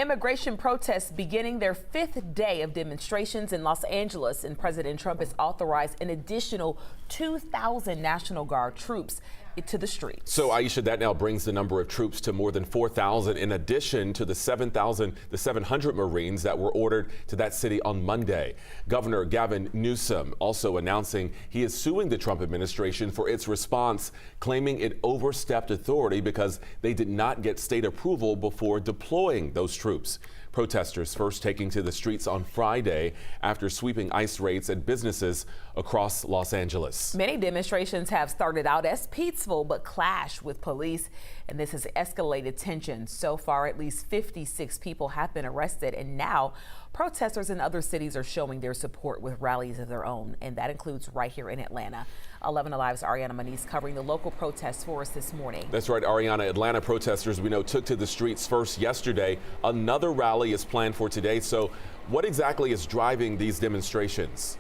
Immigration protests beginning their fifth day of demonstrations in Los Angeles, and President Trump has authorized an additional 2,000 National Guard troops to the streets. So, Aisha, that now brings the number of troops to more than 4,000 in addition to the 700 Marines that were ordered to that city on Monday. Governor Gavin Newsom also announcing he is suing the Trump administration for its response, claiming it overstepped authority because they did not get state approval before deploying those troops. Protesters first taking to the streets on Friday after sweeping ICE raids at businesses across Los Angeles. Many demonstrations have started out as peaceful but clashed with police, and this has escalated tension. So far, at least 56 people have been arrested, and now protesters in other cities are showing their support with rallies of their own, and that includes right here in Atlanta. 11 Alive's Ariana Maniz covering the local protests for us this morning. That's right, Ariana. Atlanta protesters we know took to the streets first yesterday. Another rally is planned for today. So what exactly is driving these demonstrations?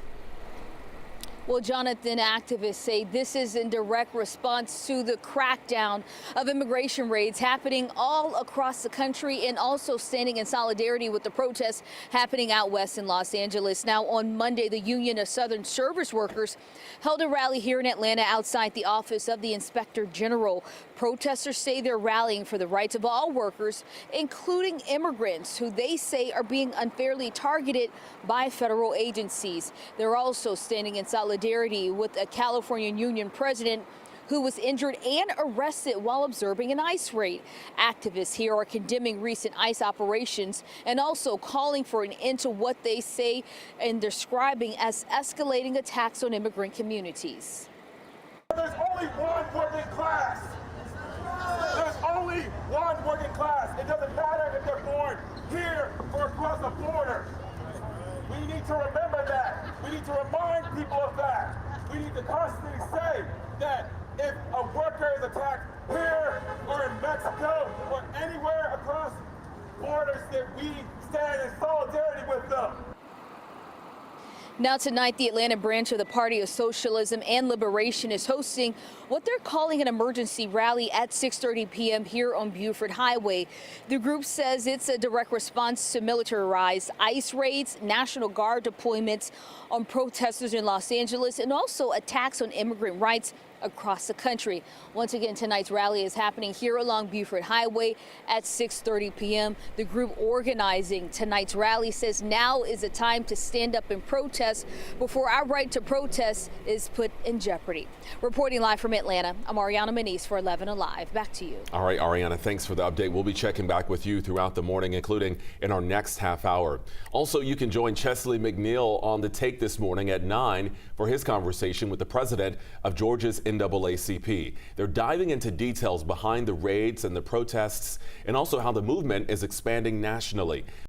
Well, Jonathan, activists say this is in direct response to the crackdown of immigration raids happening all across the country, and also standing in solidarity with the protests happening out west in Los Angeles. Now, on Monday, the Union of Southern Service Workers held a rally here in Atlanta outside the office of the Inspector General. Protesters say they're rallying for the rights of all workers, including immigrants who they say are being unfairly targeted by federal agencies. They're also standing in solidarity with a California union president who was injured and arrested while observing an ICE raid. Activists here are condemning recent ICE operations and also calling for an end to what they say and describing as escalating attacks on immigrant communities. There's only one working class. There's only one working class. It doesn't matter if they're born here or across the border. We need to remember that. We need to remind people of that. We need to constantly say that if a worker is attacked here or in Mexico or anywhere across borders, that we stand in solidarity with them. Now tonight, the Atlanta branch of the Party of Socialism and Liberation is hosting what they're calling an emergency rally at 6:30 p.m. here on Buford Highway. The group says it's a direct response to militarized ICE raids, National Guard deployments on protesters in Los Angeles, and also attacks on immigrant rights across the country. Once again, tonight's rally is happening here along Buford Highway at 6:30 p.m. The group organizing tonight's rally says now is a time to stand up and protest before our right to protest is put in jeopardy. Reporting live from Atlanta, I'm Ariana Maniz for 11 Alive. Back to you. All right, Ariana, thanks for the update. We'll be checking back with you throughout the morning, including in our next half hour. Also, you can join Chesley McNeil on The Take this morning at 9 for his conversation with the president of Georgia's NAACP. They're diving into details behind the raids and the protests, and also how the movement is expanding nationally.